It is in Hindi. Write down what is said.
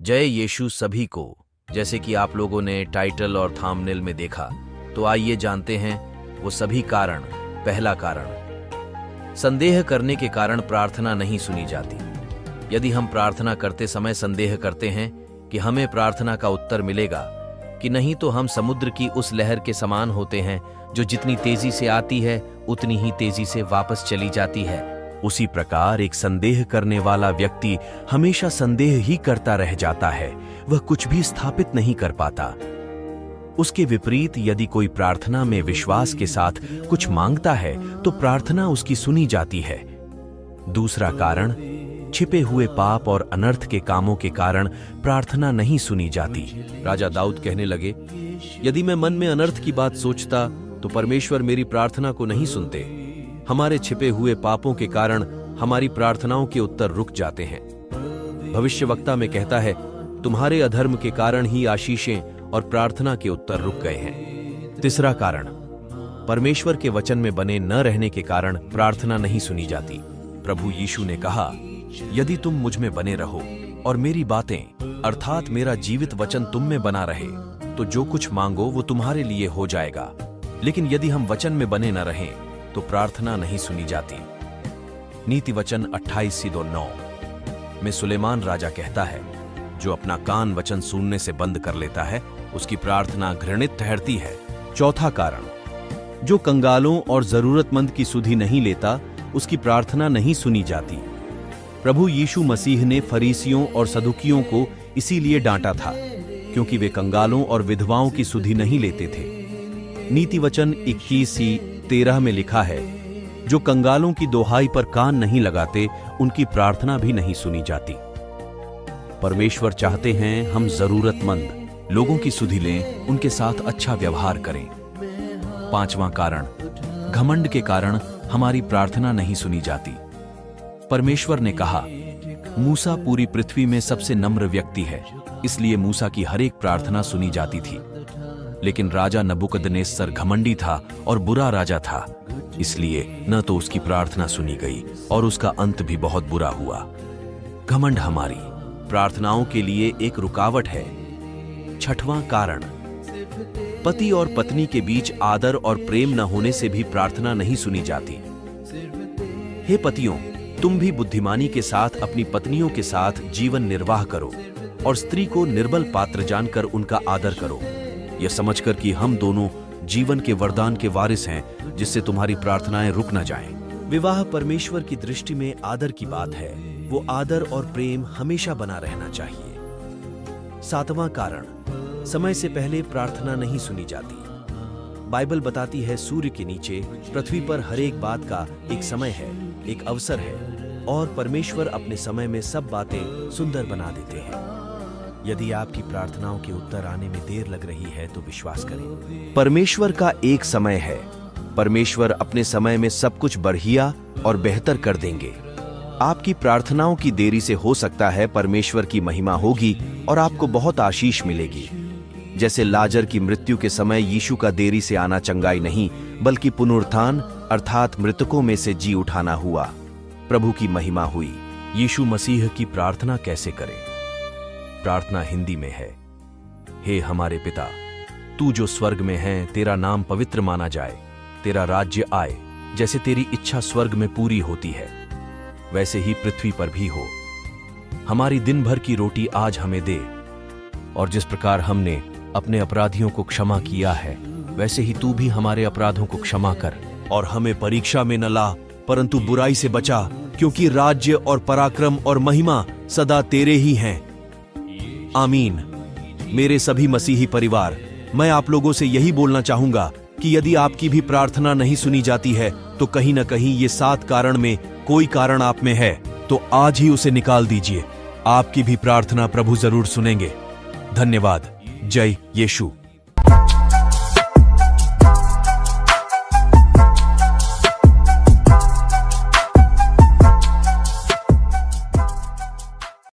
जय यीशु सभी को। जैसे कि आप लोगों ने टाइटल और थंबनेल में देखा, तो आइए जानते हैं वो सभी कारण। पहला कारण, संदेह करने के कारण प्रार्थना नहीं सुनी जाती। यदि हम प्रार्थना करते समय संदेह करते हैं कि हमें प्रार्थना का उत्तर मिलेगा कि नहीं, तो हम समुद्र की उस लहर के समान होते हैं जो जितनी तेजी से आती है उतनी ही तेजी से वापस चली जाती है। उसी प्रकार एक संदेह करने वाला व्यक्ति हमेशा संदेह ही करता रह जाता है, वह कुछ भी स्थापित नहीं कर पाता। उसके विपरीत यदि कोई प्रार्थना में विश्वास के साथ कुछ मांगता है तो प्रार्थना उसकी सुनी जाती है। दूसरा कारण, छिपे हुए पाप और अनर्थ के कामों के कारण प्रार्थना नहीं सुनी जाती। राजा दाऊद कहने लगे, यदि मैं मन में अनर्थ की बात सोचता तो परमेश्वर मेरी प्रार्थना को नहीं सुनते। हमारे छिपे हुए पापों के कारण हमारी प्रार्थनाओं के उत्तर रुक जाते हैं। भविष्यवक्ता में कहता है, तुम्हारे अधर्म के कारण ही आशीषें और प्रार्थना के उत्तर रुक गए हैं। तीसरा कारण, परमेश्वर के वचन में बने न रहने के कारण प्रार्थना नहीं सुनी जाती। प्रभु यीशु ने कहा, यदि तुम मुझ में बने रहो और मेरी बातें अर्थात मेरा जीवित वचन तुम में बना रहे, तो जो कुछ मांगो वो तुम्हारे लिए हो जाएगा। लेकिन यदि हम वचन में बने न रहें तो प्रार्थना नहीं सुनी जाती। नीति वचन 28:9 में सुलेमान राजा कहता है, जो अपना कान वचन सुनने से बंद कर लेता है उसकी प्रार्थना घृणित ठहरती है। चौथा कारण, जो कंगालों और जरूरतमंद की सुधि नहीं लेता उसकी प्रार्थना नहीं सुनी जाती। प्रभु यीशु मसीह ने फरीसियों और सदुकियों को इसीलिए डांटा था क्योंकि वे कंगालों और विधवाओं की सुधि नहीं लेते थे। नीति वचन 21:13 में लिखा है, जो कंगालों की दोहाई पर कान नहीं लगाते उनकी प्रार्थना भी नहीं सुनी जाती। परमेश्वर चाहते हैं हम जरूरतमंद लोगों की सुधि लें, उनके साथ अच्छा व्यवहार करें। पांचवां कारण, घमंड के कारण हमारी प्रार्थना नहीं सुनी जाती। परमेश्वर ने कहा, मूसा पूरी पृथ्वी में सबसे नम्र व्यक्ति है, इसलिए मूसा की हर एक प्रार्थना सुनी जाती थी। लेकिन राजा नबूकदनेस्सर घमंडी था और बुरा राजा था, इसलिए न तो उसकी प्रार्थना सुनी गई और उसका अंत भी बहुत बुरा हुआ। घमंड हमारी प्रार्थनाओं के लिए एक रुकावट है। छठवां कारण, पति और पत्नी के बीच आदर और प्रेम न होने से भी प्रार्थना नहीं सुनी जाती। हे पतियों, तुम भी बुद्धिमानी के साथ अपनी पत्नियों के साथ जीवन निर्वाह करो और स्त्री को निर्बल पात्र जानकर उनका आदर करो, यह समझकर कि हम दोनों जीवन के वरदान के वारिस हैं, जिससे तुम्हारी प्रार्थनाएं रुक न जाएं। विवाह परमेश्वर की दृष्टि में आदर की बात है, वो आदर और प्रेम हमेशा बना रहना चाहिए। सातवां कारण, समय से पहले प्रार्थना नहीं सुनी जाती। बाइबल बताती है, सूर्य के नीचे पृथ्वी पर हर एक बात का एक समय है, एक अवसर है, और परमेश्वर अपने समय में सब बातें सुंदर बना देते हैं। यदि आपकी प्रार्थनाओं के उत्तर आने में देर लग रही है तो विश्वास करें, परमेश्वर का एक समय है। परमेश्वर अपने समय में सब कुछ बढ़िया और बेहतर कर देंगे। आपकी प्रार्थनाओं की देरी से हो सकता है परमेश्वर की महिमा होगी और आपको बहुत आशीष मिलेगी। जैसे लाजर की मृत्यु के समय यीशु का देरी से आना चंगाई नहीं, बल्कि पुनरुत्थान अर्थात मृतकों में से जी उठाना हुआ। प्रभु की महिमा हुई। यीशु मसीह की प्रार्थना कैसे करें? प्रार्थना हिंदी में है, हे हमारे पिता, तू जो स्वर्ग में है, तेरा नाम पवित्र माना जाए, तेरा राज्य आए, जैसे तेरी इच्छा स्वर्ग में पूरी होती है वैसे ही पृथ्वी पर भी हो। हमारी दिन भर की रोटी आज हमें दे, और जिस प्रकार हमने अपने अपराधियों को क्षमा किया है वैसे ही तू भी हमारे अपराधों को क्षमा कर, और हमें परीक्षा में न ला परंतु बुराई से बचा, क्योंकि राज्य और पराक्रम और महिमा सदा तेरे ही हैं। आमीन। मेरे सभी मसीही परिवार, मैं आप लोगों से यही बोलना चाहूंगा कि यदि आपकी भी प्रार्थना नहीं सुनी जाती है तो कहीं न कहीं ये 7 कारण में कोई कारण आप में है, तो आज ही उसे निकाल दीजिए। आपकी भी प्रार्थना प्रभु जरूर सुनेंगे। धन्यवाद। जय यीशु।